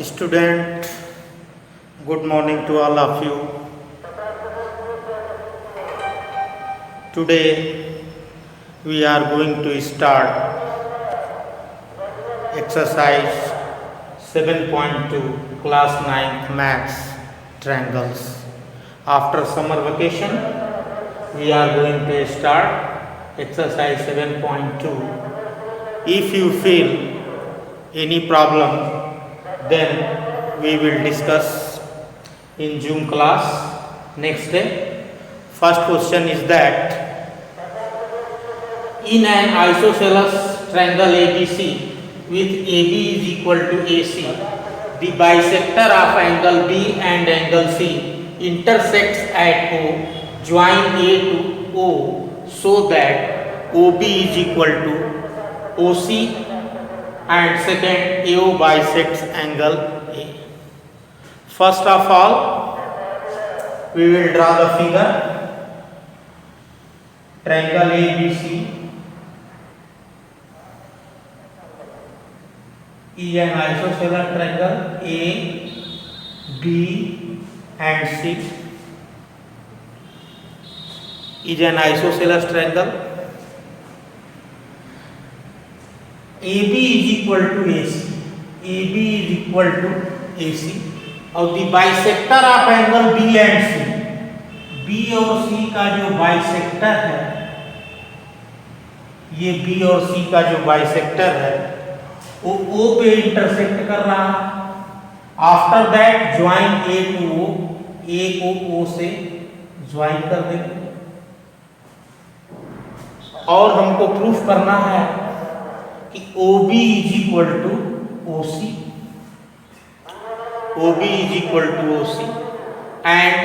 Student, good morning to all of you. Today we are going to start exercise 7.2 class 9 maths triangles. After summer vacation we are going to start exercise 7.2. If you feel any problem, then we will discuss in Zoom class next day. First question is that in an isosceles triangle ABC with AB is equal to AC, the bisector of angle B and angle C intersects at O, join A to O so that OB is equal to OC and second AO bisects angle A. First of all, we will draw the figure. Triangle ABC is an isosceles triangle A, B and C is an isosceles triangle. AB is equal to AC. AB is equal to AC. और the bisector of angle B and C, B और C का जो bisector है, ये B और C का जो bisector है, वो O पे intersect कर रहा है. After that join A to O, A को O से join कर देंगे. और हमको प्रूफ करना है OB is equal to OC, OB is equal to OC and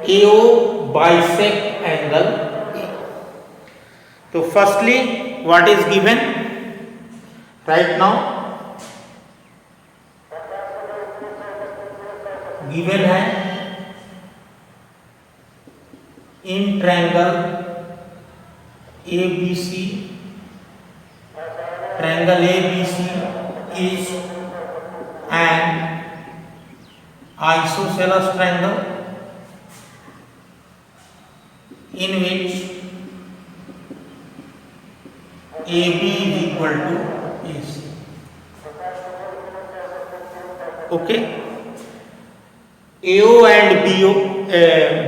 AO bisect angle A. So firstly, what is given right now? Given है in triangle ABC, triangle ABC is an isosceles triangle in which AB is equal to AC. Okay. AO and BO,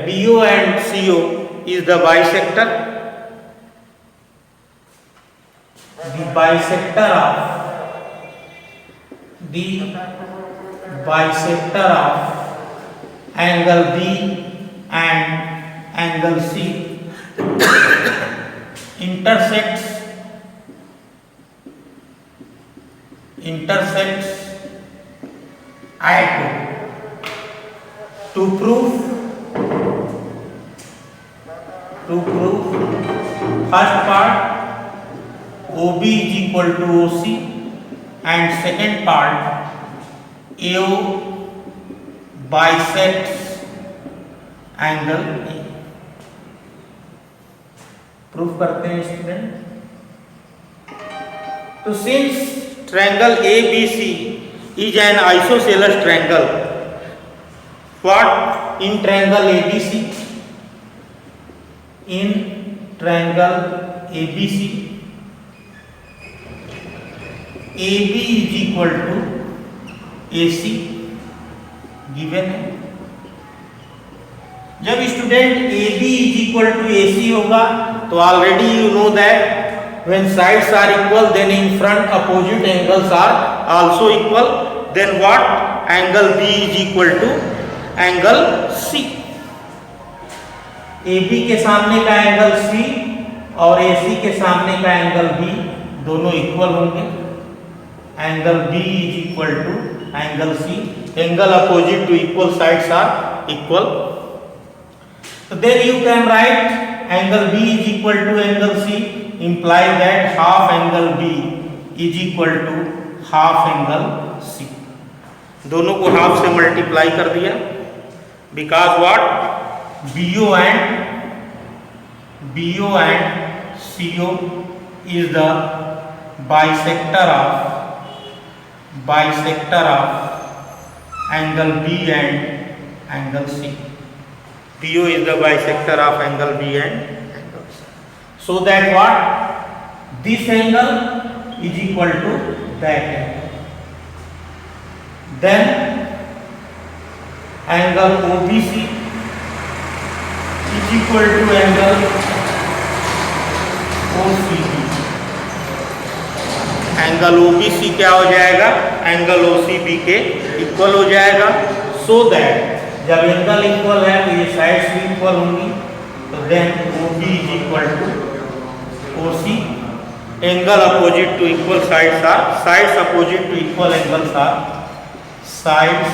BO and CO is the bisector. The bisector of angle B and angle C intersects at O. To prove first part, OB is equal to OC and second part AO bisects angle A. Proof करते हैं student. तो since triangle ABC is an isosceles triangle, what in triangle ABC? In triangle ABC, AB is equal to AC given है. जब student AB is equal to AC होगा तो already you know that when sides are equal then in front opposite angles are also equal. Then what? Angle B is equal to angle C. AB के सामने का angle C और AC के सामने का angle B दोनों equal होंगे. Angle B is equal to angle C. Angle opposite to equal sides are equal. So then you can write angle B is equal to angle C, imply that half angle B is equal to half angle C. दोनों को half से multiply कर दिया. Because what? BO and CO is the bisector of bisector of angle B and angle C. PO is the bisector of angle B and angle C. So that what? This angle is equal to that angle. Then angle OBC is equal to angle OCB. Angle OBC क्या हो जाएगा? Angle OCB के equal हो जाएगा। So that जब angle equal है तो ये साइड्स भी इक्वल होंगी, तो then OB is equal to OC। Angle opposite to equal sides are sides opposite to equal angles are sides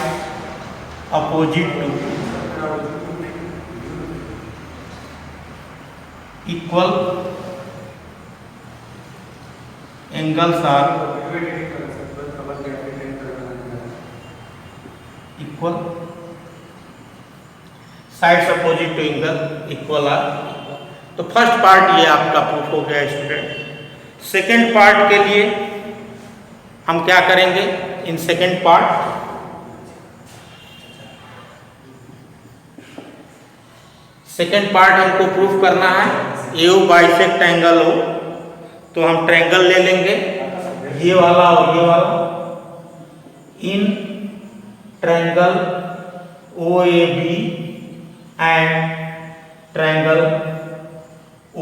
opposite to equal angles are equal sides opposite to angle equal are. तो first part ये आपका proof हो गया student. Second part के लिए हम क्या करेंगे? इन सेकेंड पार्ट हमको प्रूफ करना है AO बाइसेक्ट एंगल हो, तो हम ट्रायंगल ले लेंगे, ये वाला और ये वाला। इन triangle OAB and triangle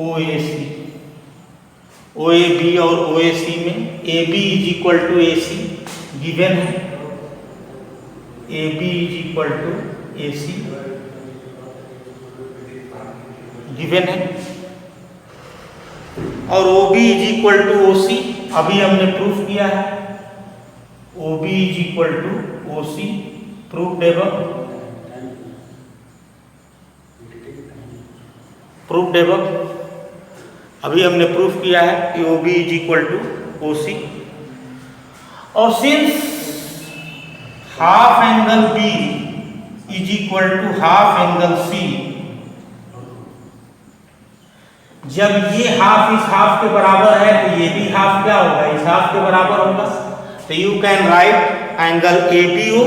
OAC। OAB और OAC में AB is equal to AC given है, AB is equal to AC given है, और OB is equal to OC अभी हमने प्रूफ किया है। OB is equal to OC proof develop अभी हमने प्रूफ किया है कि OB is equal to OC। और since half angle B is equal to half angle C, जब ये हाफ इस हाफ के बराबर है तो ये भी हाफ क्या होगा? इस हाफ के बराबर होगा। तो you can write angle ABO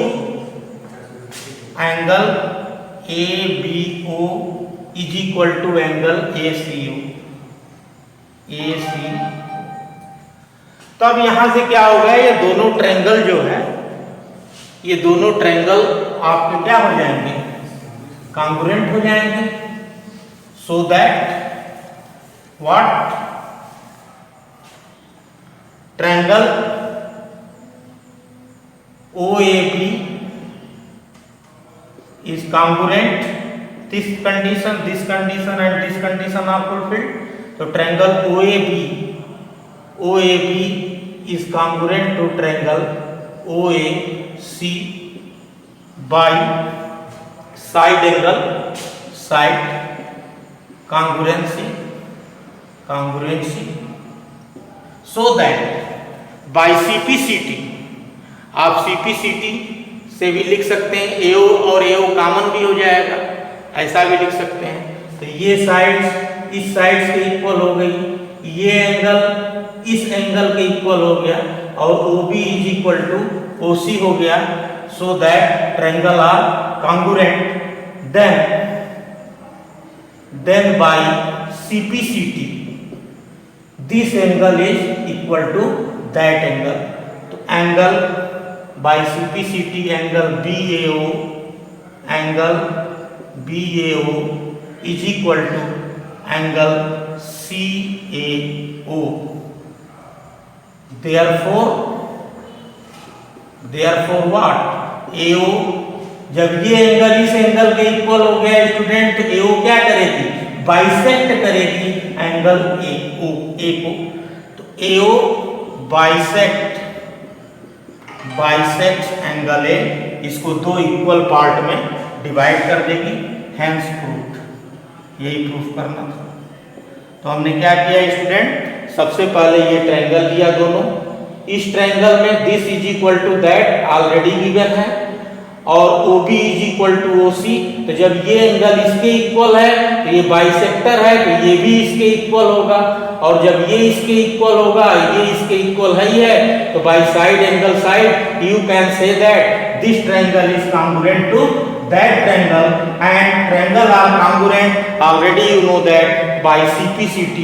is equal to angle ACO। तो अब यहां से क्या होगा? ये दोनों ट्रायंगल जो है, ये दोनों ट्रायंगल आपके क्या हो जाएंगे? कॉन्ग्रुएंट हो जाएंगे। So that what? Triangle OAB is congruent. This condition and this condition are fulfilled. So triangle OAB is congruent to triangle OAC by side angle, side congruency, so that by CPCT, आप CPCT से भी लिख सकते हैं, AO और AO common भी हो जाएगा, ऐसा भी लिख सकते हैं। तो ये साइड्स इस साइड्स के इक्वल हो गई, ये एंगल इस एंगल के इक्वल हो गया, और OB is equal to OC हो गया। So that triangle are congruent. Then by CPCT this angle is equal to that angle। तो angle by CPCT angle BAO is equal to angle CAO। therefore what? AO जब ये angle इस angle के equal हो गया student, तो AO क्या करेगी? बाइसेक्ट करेगी एंगल A को। तो AO बाइसेक्ट एंगल A, इसको दो इक्वल पार्ट में डिवाइड कर देगी। हेंस प्रूफ, यही प्रूफ करना था। तो हमने क्या किया स्टूडेंट? सबसे पहले ये ट्रायंगल लिया दोनों, इस ट्रायंगल में this is equal to that already given है, और OB is equal to OC, तो जब ये एंगल इसके इक्वल है तो ये बाइसेक्टर है, तो ये भी इसके इक्वल होगा, और जब ये इसके इक्वल होगा, ये इसके इक्वल है, तो by side angle side you can say that this triangle is congruent to that triangle, and triangle are congruent, already you know that by CPCT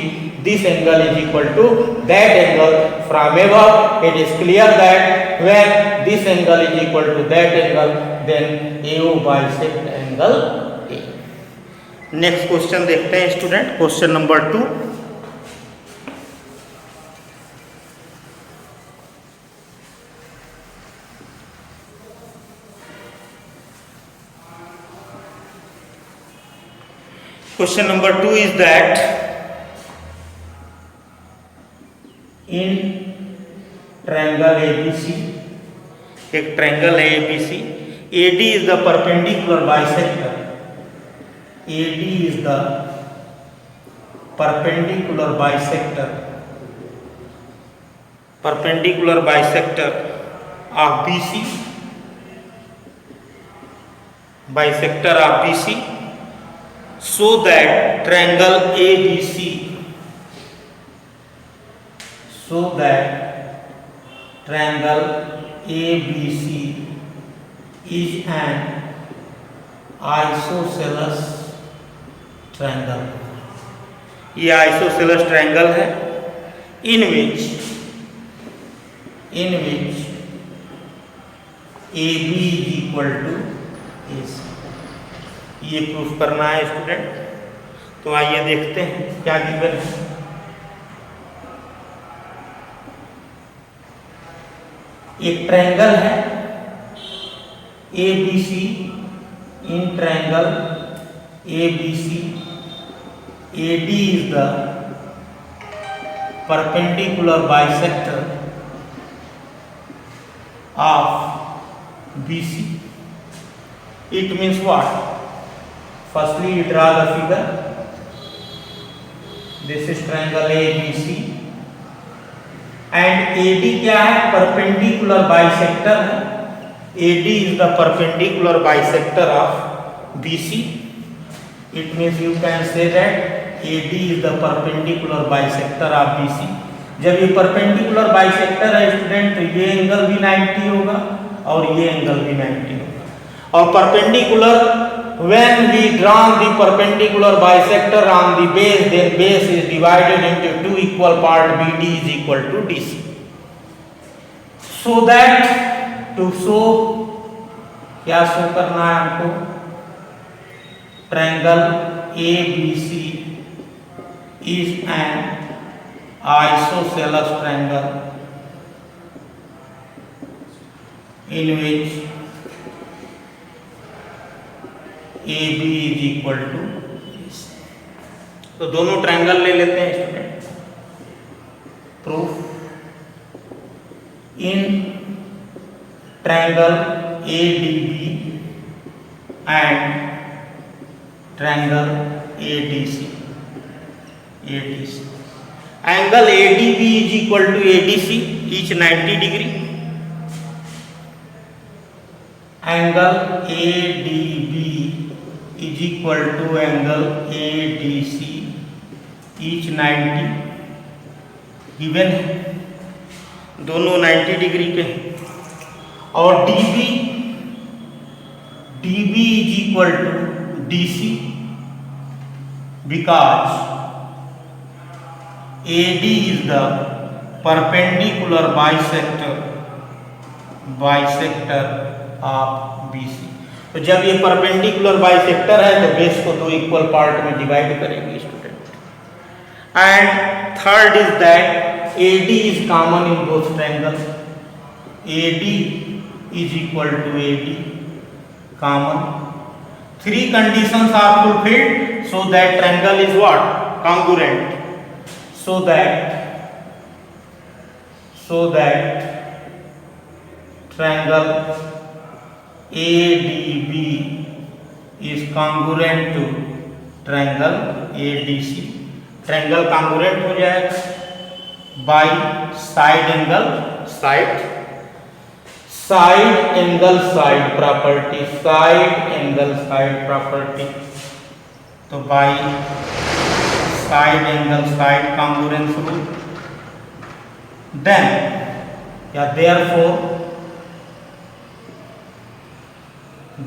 this angle is equal to that angle. From above it is clear that when this angle is equal to that angle, then AO bisect angle A. Next question देखते हैं student, question number 2. Question number 2 is that in triangle ABC, एक triangle है ABC, AD is the perpendicular bisector, AD is the perpendicular bisector of BC, bisector of BC, so that triangle ABC, so that triangle ABC is an isosceles triangle. ये isosceles triangle है in which AB is equal to AC. ये proof करना है student, तो आइए देखते हैं क्या गिवन है. एक ट्रायंगल है ABC, in triangle ABC AD is the perpendicular bisector of BC. It means what? Firstly, you draw the figure. This is triangle ABC and AD क्या है? परपेंडिकुलर बाइसेक्टर है. AD is the perpendicular bisector of BC. It means you can say that AD is the perpendicular bisector of BC. जब ये perpendicular bisector है student, तो ये angle भी 90 होगा और ये एंगल भी 90 होगा. और perpendicular, when we draw the perpendicular bisector on the base, then base is divided into two equal part, BD is equal to DC. So that to show, क्या शो करना है हमको? Triangle ABC is an isosceles triangle in which AB is equal to AC. तो दोनों triangle ले लेते हैं student. Proof, in triangle ADB and triangle ADC, angle ADB is equal to ADC, each 90 degree. Angle ADB is equal to angle ADC, each 90 given है, दोनों 90 degree के. और DB is equal to DC because AD is the perpendicular bisector of BC. तो जब ये perpendicular bisector है तो base को दो इक्वल पार्ट में डिवाइड करेंगे student. And third is that AD is common in both triangle. AD is equal to AD common. Three conditions are fulfilled so that triangle is what? Congruent. So that triangle ADB is congruent to triangle ADC. Triangle congruent हो जाएगा by side angle, side angle side property, side angle side property, तो by side angle side congruence rule, then या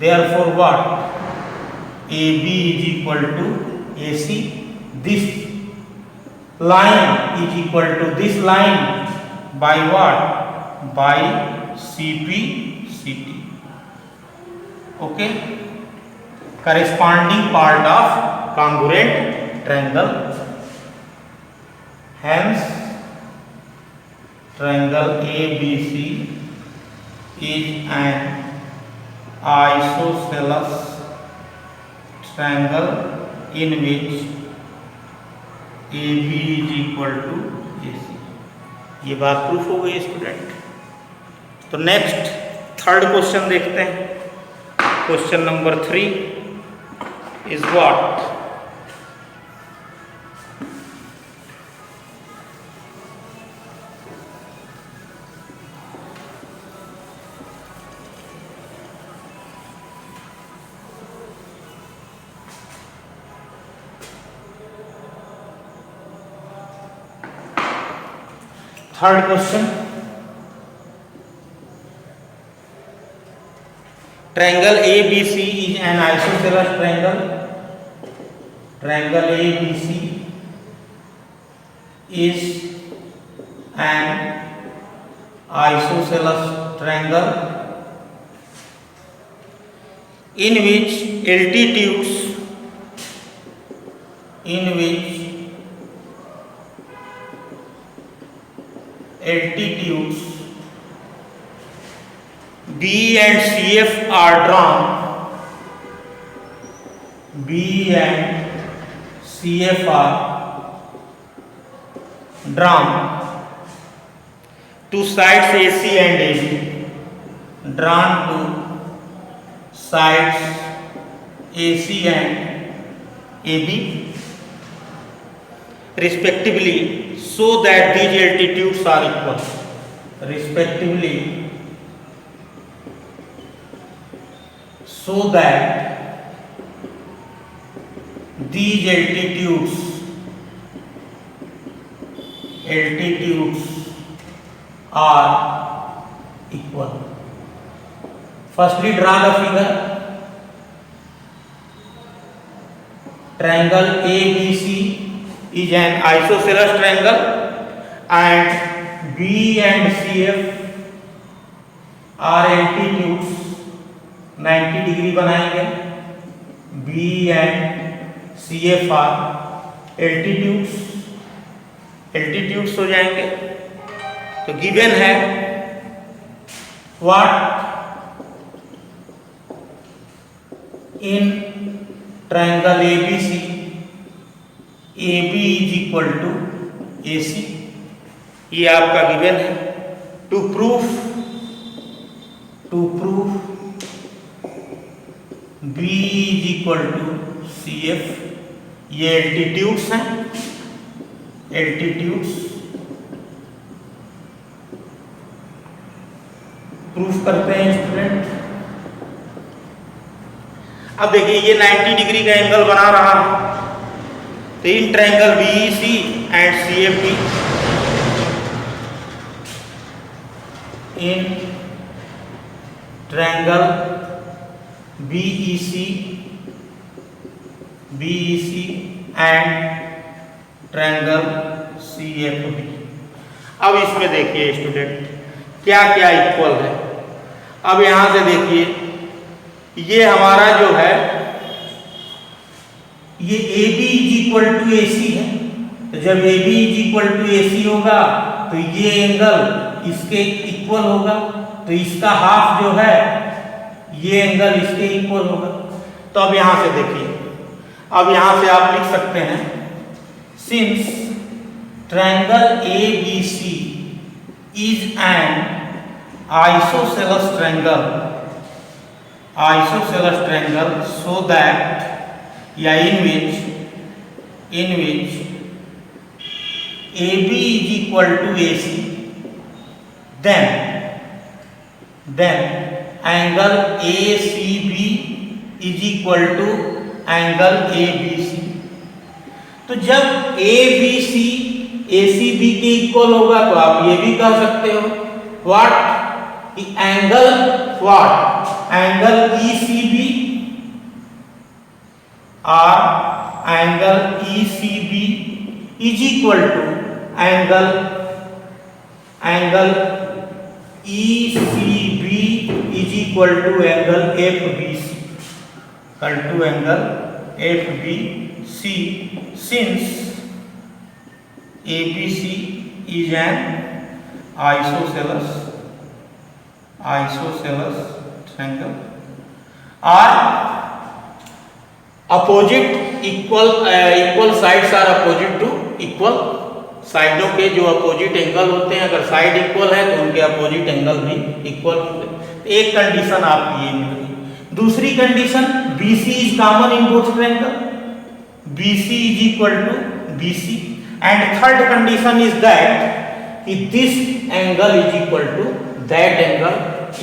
therefore what, AB is equal to AC, this line is equal to this line by what, by CP CT. Okay, corresponding part of congruent triangle, hence triangle ABC is an isosceles triangle in which AB is equal to AC. ये बात proof हो गई student. तो next third question देखते हैं। Question number 3 is what, third question, triangle ABC is an isosceles triangle, triangle ABC is an isosceles triangle in which altitudes B and CF are drawn, B and CF are drawn to sides AC and AB, drawn to sides AC and AB respectively, so that these altitudes are equal, respectively, so that these altitudes are equal. Firstly, draw the figure. Triangle ABC is an isosceles triangle and B and CF are altitudes 90 degree बनाएंगे, B and CF are altitudes हो जाएंगे। तो given है what, in triangle ABC AB is equal to AC, ये आपका given है। To proof B is equal to CF, ये altitudes हैं, एल्टीट्यूड्स प्रूफ करते हैं स्टूडेंट। अब देखिए ये 90 डिग्री का एंगल बना रहा है, तो in triangle BEC and CFB, in triangle BEC and triangle CFB। अब इसमें देखिए स्टूडेंट क्या क्या इक्वल है। अब यहां से देखिए ये हमारा जो है ये AB is equal to AC है, तो जब AB is equal to AC होगा तो ये एंगल इसके इक्वल होगा, तो इसका हाफ जो है ये एंगल इसके इक्वल होगा। तो अब यहां से देखिए, अब यहां से आप लिख सकते हैं since triangle ABC is an isosceles triangle so that या in which AB is equal to AC, then then angle ACB is equal to angle ABC. तो जब ABC ACB के इक्वल होगा तो आप ये भी कह सकते हो what angle what angle ECB or angle ECB is equal to angle ECB is equal to angle FBC since ABC is an isosceles triangle or opposite equal sides are opposite to equal साइडों के जो opposite angle होते हैं अगर side equal है तो उनके opposite angle भी इक्वल होंगे। तो एक कंडीशन आपकी ये मिल गई। दूसरी condition BC is common in both triangle, BC is equal to BC and third condition is that कि this angle is equal to that angle.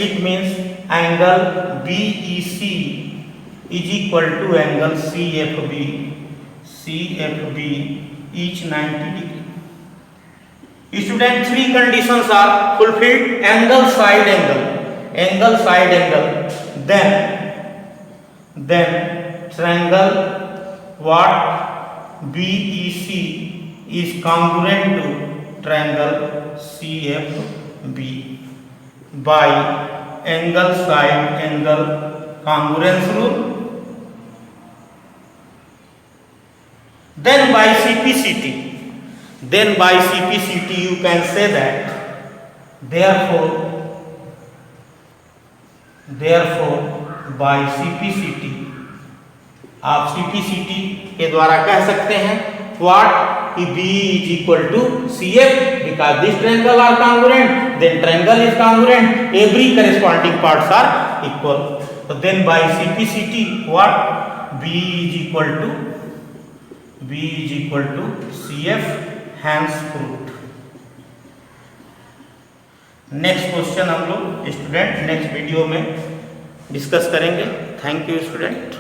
It means angle BEC is equal to angle CFB each 90 degree. Student, three conditions are fulfilled: angle side angle, then triangle what BEC is congruent to triangle CFB by angle side angle congruence rule. Then by CPCT you can say that therefore by CPCT आप CPCT के द्वारा कह सकते हैं what B is equal to CF because this triangle are congruent, then triangle is congruent, every corresponding parts are equal. So then by CPCT what B is equal to CF, hence proved. Next question हम लोग student next video में discuss करेंगे। Thank you student.